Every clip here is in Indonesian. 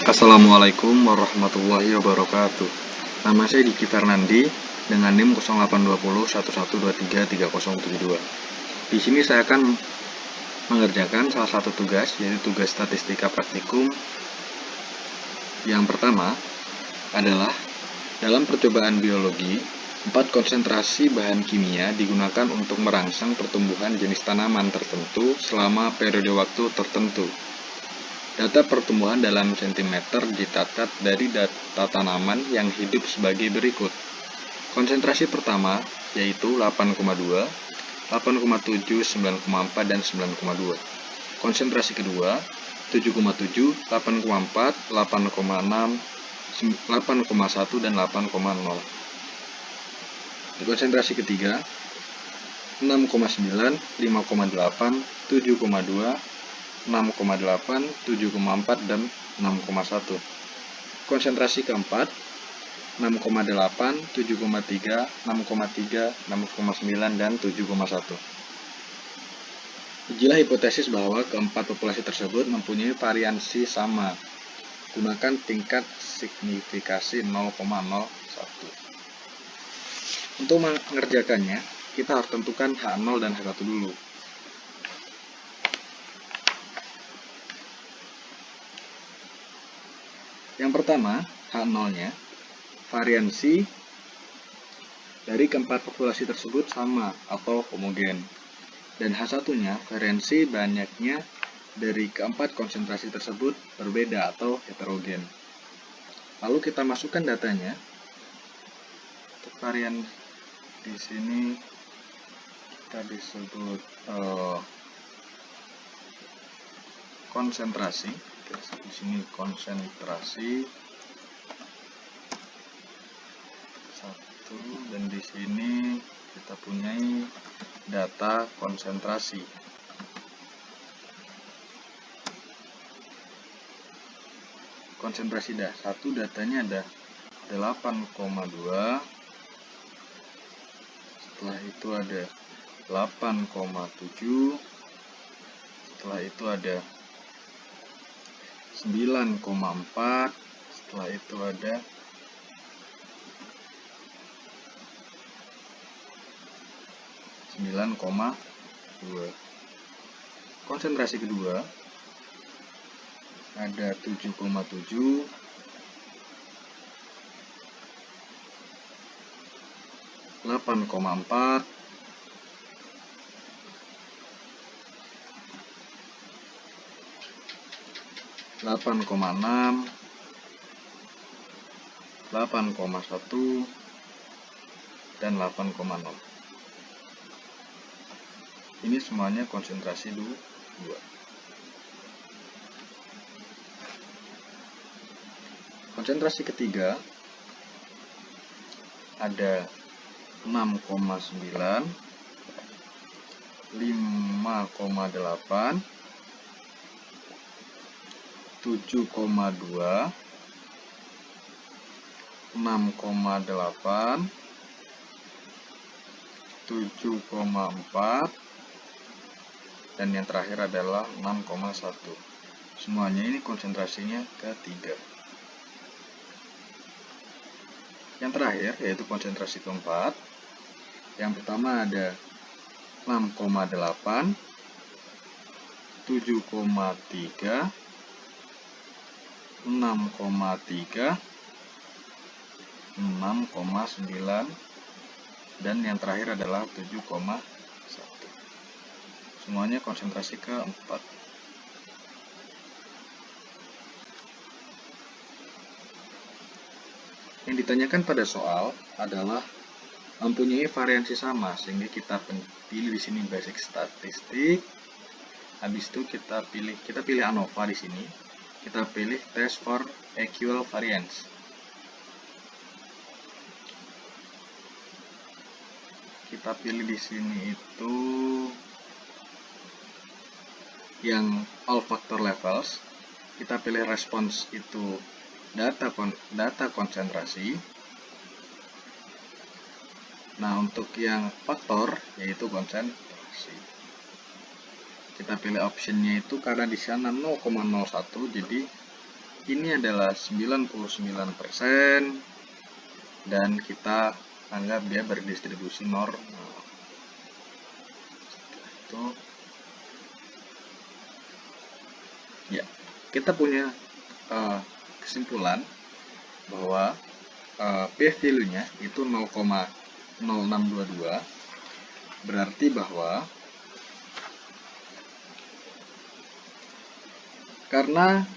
Assalamualaikum warahmatullahi wabarakatuh. Nama saya Diki Fernandi dengan NIM 082011233072. Di sini saya akan mengerjakan salah satu tugas, yaitu tugas statistika praktikum. Yang pertama adalah dalam percobaan biologi, 4 konsentrasi bahan kimia digunakan untuk merangsang pertumbuhan jenis tanaman tertentu selama periode waktu tertentu. Data pertumbuhan dalam sentimeter dicatat dari data tanaman yang hidup sebagai berikut. Konsentrasi pertama yaitu 8,2, 8,7, 9,4, dan 9,2. Konsentrasi kedua 7,7, 8,4, 8,6, 8,1, dan 8,0. Konsentrasi ketiga 6,9, 5,8, 7,2, 6,8, 7,4, dan 6,1. Konsentrasi keempat 6,8, 7,3, 6,3, 6,9, dan 7,1. Ujilah hipotesis bahwa keempat populasi tersebut mempunyai variansi sama. Gunakan tingkat signifikasi 0,01. Untuk mengerjakannya, kita harus tentukan H0 dan H1 dulu. Yang pertama, H0-nya, variansi dari keempat populasi tersebut sama atau homogen. Dan H1-nya, variansi banyaknya dari keempat konsentrasi tersebut berbeda atau heterogen. Lalu kita masukkan datanya. Untuk varian di sini kita disebut konsentrasi. Di sini konsentrasi 1, dan di sini kita punyai data konsentrasi. Konsentrasi 1 datanya ada 8,2, setelah itu ada 8,7, setelah itu ada 9,4, setelah itu ada 9,2. Konsentrasi kedua ada 7,7, 8,4, 8,6, 8,1, dan 8,0. Ini semuanya konsentrasi 2. Konsentrasi ketiga ada 6,9, 5,8, 7,2, 6,8, 7,4, dan yang terakhir adalah 6,1. Semuanya ini konsentrasinya ketiga. Yang terakhir yaitu konsentrasi keempat. Yang pertama ada 6,8, 7,3, 6,3, 6,9, dan yang terakhir adalah 7,1. Semuanya konsentrasi keempat. Yang ditanyakan pada soal adalah mempunyai variansi sama, sehingga kita pilih di sini basic statistik. Habis itu kita pilih ANOVA di sini. Kita pilih test for equal variance. Kita pilih di sini itu yang all factor levels. Kita pilih response itu data konsentrasi. Nah, untuk yang faktor yaitu konsentrasi. Kita pilih optionnya itu karena di sana 0,01, jadi ini adalah 99% dan kita anggap dia berdistribusi normal. Itu ya, kita punya kesimpulan bahwa p-value-nya itu 0,0622, berarti bahwa karena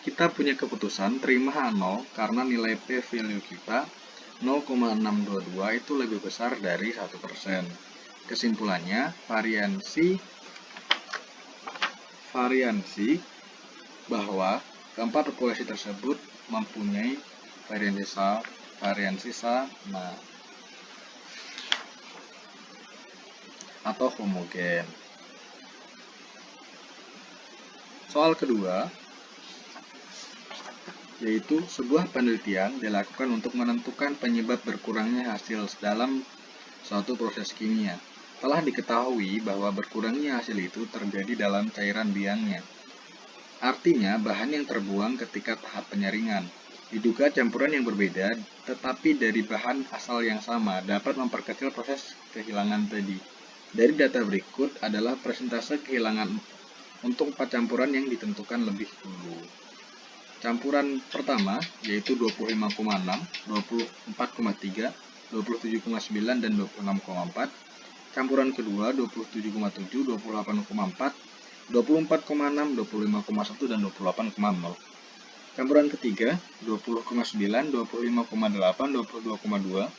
kita punya keputusan terima H0 karena nilai p-value kita 0,622 itu lebih besar dari 1%. Kesimpulannya, variansi bahwa keempat populasi tersebut mempunyai variansi sama atau homogen. Soal kedua, yaitu sebuah penelitian dilakukan untuk menentukan penyebab berkurangnya hasil dalam suatu proses kimia. Telah diketahui bahwa berkurangnya hasil itu terjadi dalam cairan biangnya. Artinya, bahan yang terbuang ketika tahap penyaringan. Diduga campuran yang berbeda, tetapi dari bahan asal yang sama, dapat memperkecil proses kehilangan tadi. Dari data berikut adalah persentase kehilangan untuk 4 campuran yang ditentukan lebih dulu. Campuran pertama, yaitu 25,6, 24,3, 27,9, dan 26,4. Campuran kedua, 27,7, 28,4, 24,6, 25,1, dan 28,0. Campuran ketiga, 20,9, 25,8, 22,2,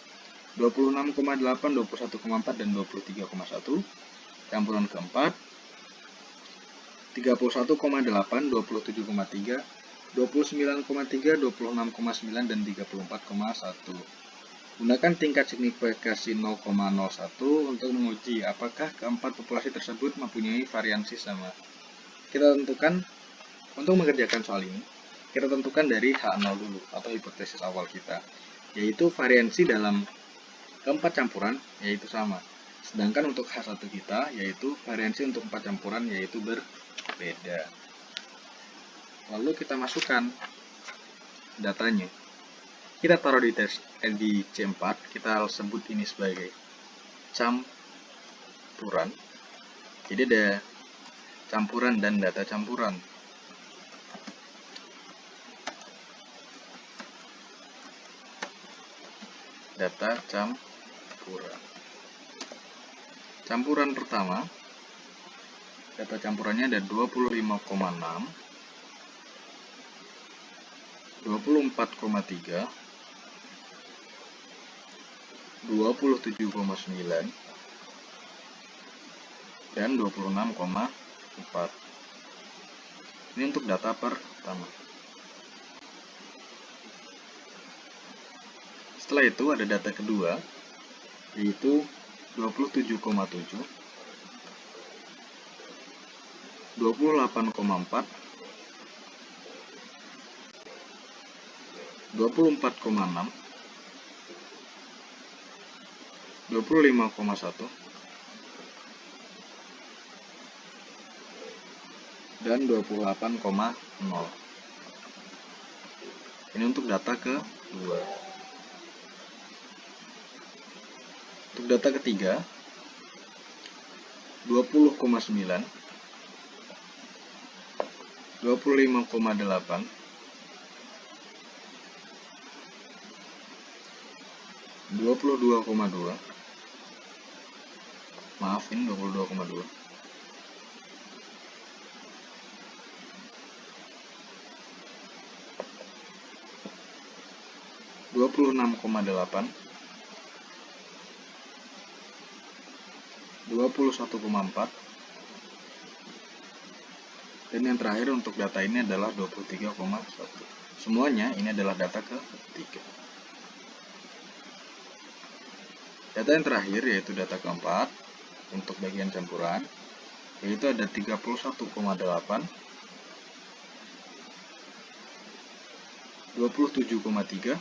26,8, 21,4, dan 23,1. Campuran keempat, 31,8, 27,3, 29,3, 26,9, dan 34,1. Gunakan tingkat signifikasi 0,01 untuk menguji apakah keempat populasi tersebut mempunyai variansi sama. Kita tentukan, untuk mengerjakan soal ini, kita tentukan dari H0 dulu, atau hipotesis awal kita, yaitu variansi dalam keempat campuran, yaitu sama. Sedangkan untuk H1 kita, yaitu variansi untuk 4 campuran, yaitu berbeda. Lalu kita masukkan datanya. Kita taruh di C4, kita sebut ini sebagai campuran. Jadi ada campuran dan data campuran. Data campuran. Campuran pertama, data campurannya ada 25,6, 24,3, 27,9, dan 26,4. Ini untuk data pertama. Setelah itu ada data kedua, yaitu 27,7, 28,4, 24,6, 25,1, dan 28,0. Ini untuk data kedua. Untuk data ketiga, 20,9, 25,8, 22,2, maaf ini 22,2, 26,8, 21,4, dan yang terakhir untuk data ini adalah 23,1. Semuanya ini adalah data ketiga. Data yang terakhir yaitu data keempat untuk bagian campuran, yaitu ada 31,8, 27,3,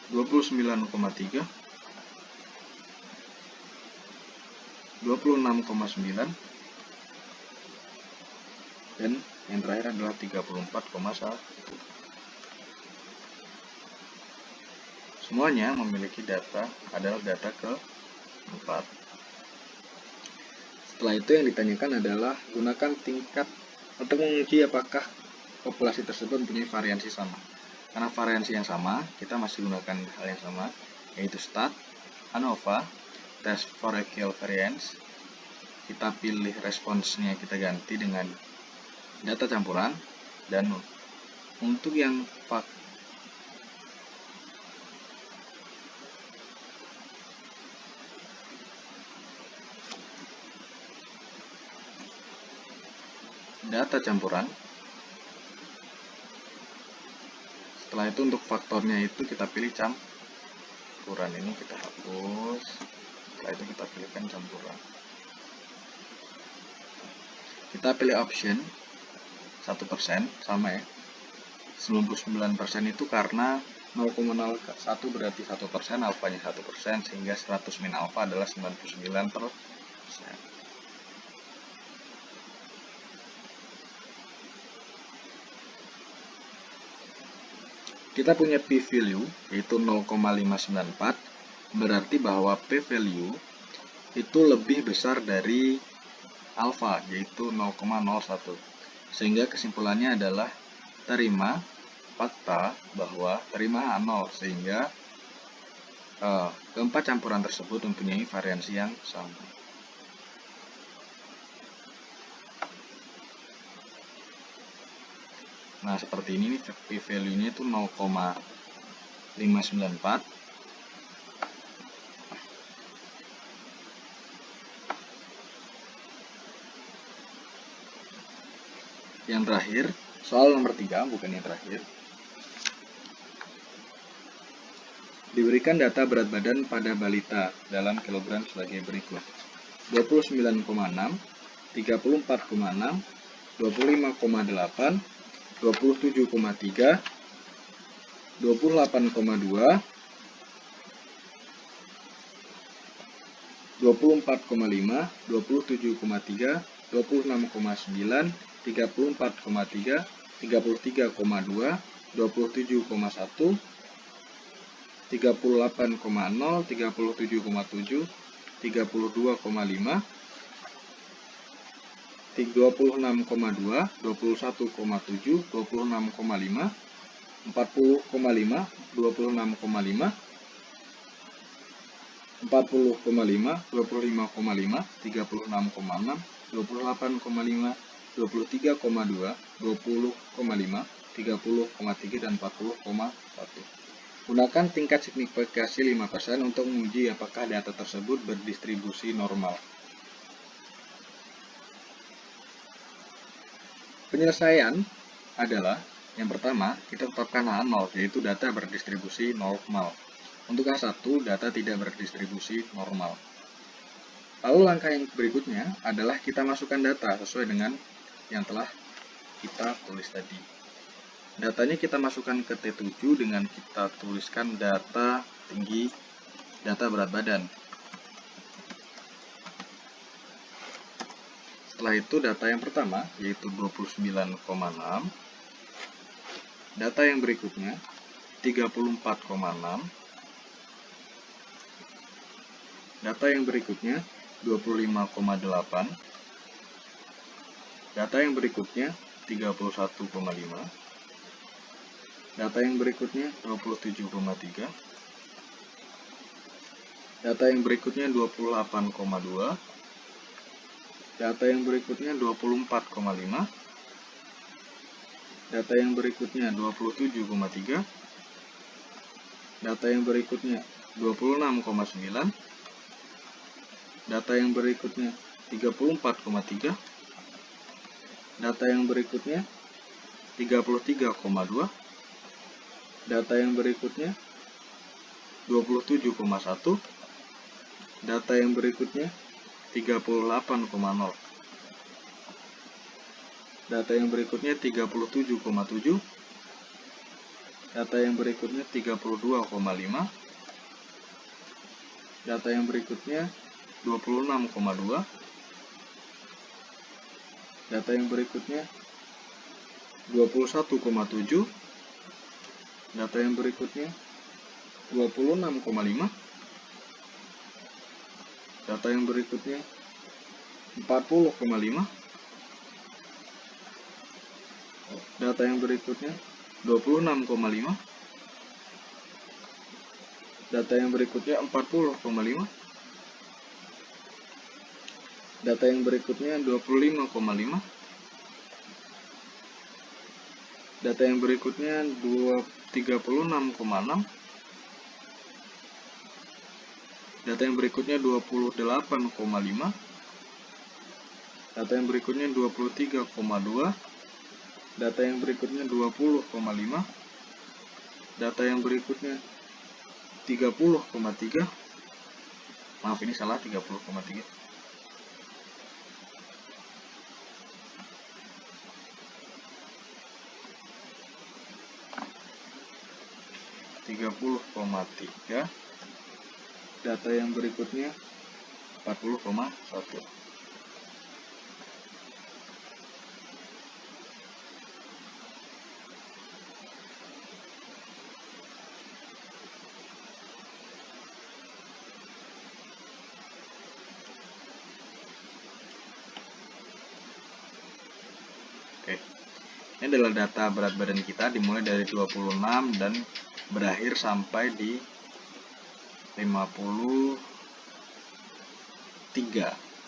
29,3, 26,9, dan yang terakhir adalah 34,1. Semuanya memiliki data adalah data keempat. Setelah itu yang ditanyakan adalah gunakan tingkat untuk menguji apakah populasi tersebut mempunyai variansi sama. Karena variansi yang sama, kita masih gunakan hal yang sama, yaitu stat, ANOVA, test for equivariance. Kita pilih responsnya, kita ganti dengan data campuran, dan untuk yang data campuran, setelah itu untuk faktornya itu kita pilih campuran, ini kita hapus, setelah itu kita pilihkan campuran. Kita pilih option 1%, sama ya, 99% itu karena 0,01 berarti 1%, alfanya 1%, sehingga 100 min alfa adalah 99%. Kita punya p-value yaitu 0,594, berarti bahwa p-value itu lebih besar dari alfa yaitu 0,01. Sehingga kesimpulannya adalah terima fakta bahwa terima A0, sehingga keempat campuran tersebut mempunyai variansi yang sama. Nah, seperti ini nih, p-value-nya itu 0,594. Yang terakhir, soal nomor 3, bukan yang terakhir. Diberikan data berat badan pada balita dalam kilogram sebagai berikut: 29,6, 34,6, 25,8, 27,3, 28,2, 24,5, 27,3, 26,9, 34,3, 33,2, 27,1, 38,0, 37,7, 32,5, 26,2, 21,7, 26,5, 40,5, 26,5, 40,5, 25,5, 36,6, 28,5, 23,2, 20,5, 30,3, dan 40,1. Gunakan tingkat signifikasi 5% untuk menguji apakah data tersebut berdistribusi normal. Penyelesaian adalah, yang pertama, kita tetapkan A0, yaitu data berdistribusi normal. Untuk A1, data tidak berdistribusi normal. Lalu langkah yang berikutnya adalah kita masukkan data sesuai dengan yang telah kita tulis tadi. Datanya kita masukkan ke T7 dengan kita tuliskan data tinggi, data berat badan. Setelah itu data yang pertama yaitu 29,6. Data yang berikutnya 34,6. Data yang berikutnya 25,8. Data yang berikutnya 31,5. Data yang berikutnya 27,3. Data yang berikutnya 28,2. Data yang berikutnya 24,5. Data yang berikutnya 27,3. Data yang berikutnya 26,9. Data yang berikutnya 34,3. Data yang berikutnya 33,2. Data yang berikutnya 27,1. Data yang berikutnya 38,0. Data yang berikutnya 37,7. Data yang berikutnya 32,5. Data yang berikutnya 26,2. Data yang berikutnya 21,7. Data yang berikutnya 26,5. Data yang berikutnya 40,5. Data yang berikutnya 26,5. Data yang berikutnya 40,5. Data yang berikutnya 25,5. Data yang berikutnya 36,6. Data yang berikutnya 28,5. Data yang berikutnya 23,2. Data yang berikutnya 20,5. Data yang berikutnya 30,3. Maaf, ini salah, 30,3. Data yang berikutnya 40,1. Oke. Ini adalah data berat badan kita dimulai dari 26 dan berakhir sampai di 53.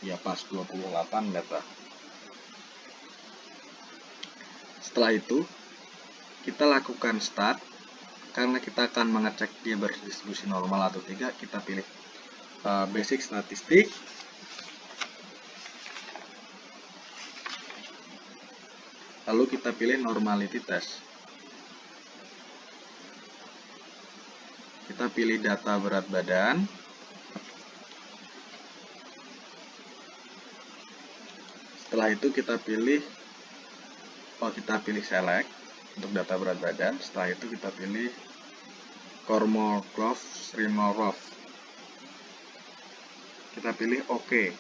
Ya, pas 28 data. Setelah itu kita lakukan start. Karena kita akan mengecek dia berdistribusi normal atau tidak, kita pilih basic statistik. Lalu kita pilih normality test. Kita pilih data berat badan. Setelah itu kita pilih select untuk data berat badan. Setelah itu kita pilih Kolmogorov-Smirnov. Kita pilih OK.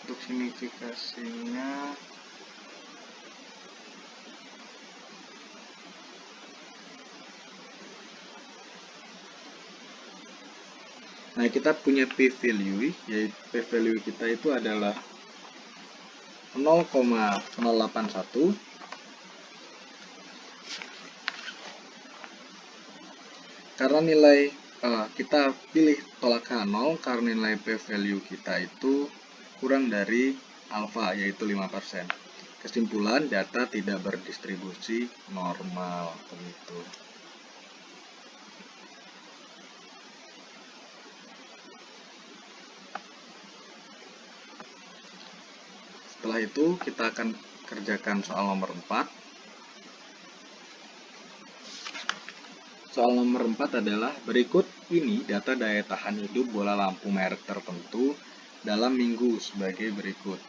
Untuk signifikasinya nah, kita punya p-value, yaitu p-value kita itu adalah 0,081. Karena nilai kita pilih tolak 0 karena nilai p-value kita itu kurang dari alfa, yaitu 5%. Kesimpulan, data tidak berdistribusi normal. Begitu. Setelah itu kita akan kerjakan soal nomor 4. Soal nomor 4 adalah berikut ini data daya tahan hidup bola lampu merek tertentu dalam minggu sebagai berikut.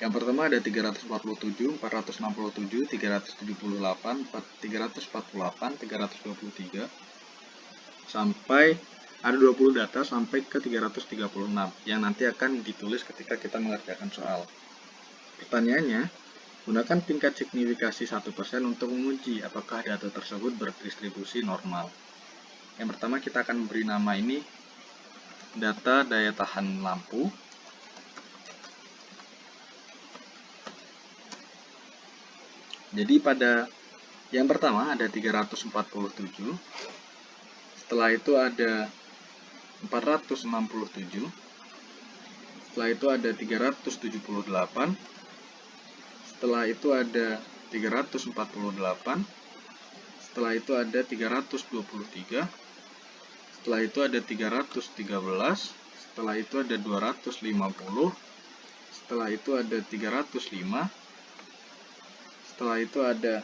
Yang pertama ada 347, 467, 378, 348, 323 sampai ada 20 data sampai ke 336 yang nanti akan ditulis ketika kita mengerjakan soal. Pertanyaannya, gunakan tingkat signifikasi 1% untuk menguji apakah data tersebut berdistribusi normal. Yang pertama kita akan beri nama ini data daya tahan lampu. Jadi pada yang pertama ada 347, setelah itu ada 467, setelah itu ada 378, setelah itu ada 348, setelah itu ada 323, setelah itu ada 313, setelah itu ada 250, setelah itu ada 305, setelah itu ada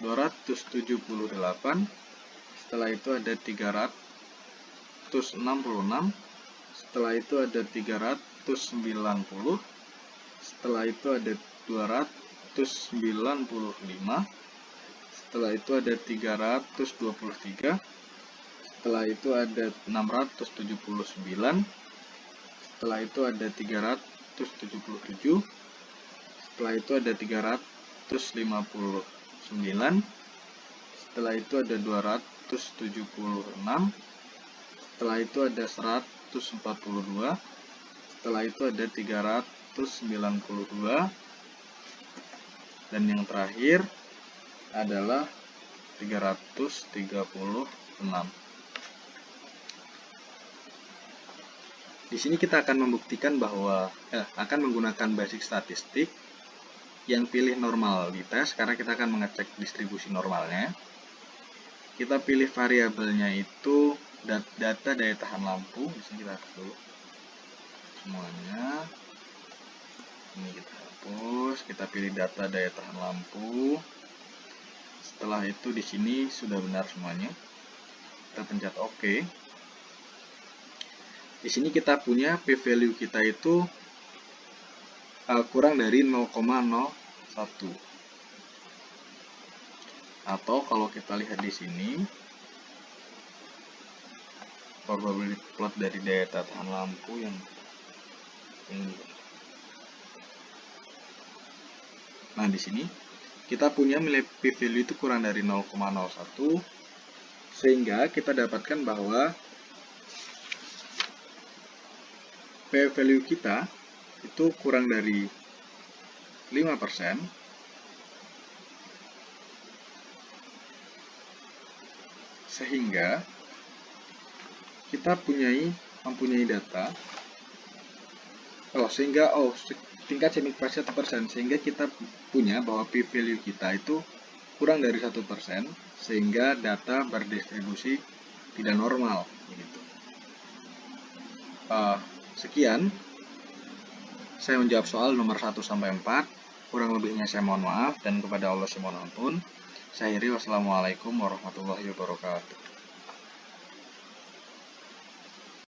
278, setelah itu ada 366, setelah itu ada 390, setelah itu ada 295, setelah itu ada 323, setelah itu ada 679, setelah itu ada 330, 277. Setelah itu ada 359. Setelah itu ada 276. Setelah itu ada 142. Setelah itu ada 392. Dan yang terakhir adalah 336. Di sini kita akan membuktikan bahwa akan menggunakan basic statistik yang pilih normal di tes, karena kita akan mengecek distribusi normalnya. Kita pilih variabelnya itu data daya tahan lampu. Di sini kita hapus dulu semuanya. Ini kita hapus. Kita pilih data daya tahan lampu. Setelah itu di sini sudah benar semuanya. Kita pencet OK. Di sini kita punya p-value kita itu kurang dari 0,01. Atau kalau kita lihat di sini, probability plot dari daya tahan lampu yang ini. Nah, di sini kita punya nilai p-value itu kurang dari 0,01, sehingga kita dapatkan bahwa p-value kita itu kurang dari 5%, sehingga kita mempunyai data tingkat signifikansi 1%, sehingga kita punya bahwa p-value kita itu kurang dari 1%, sehingga data berdistribusi tidak normal gitu. Sekian saya menjawab soal nomor 1 sampai 4. Kurang lebihnya saya mohon maaf, dan kepada Allah saya mohon ampun. Saya akhiri, wassalamualaikum warahmatullahi wabarakatuh.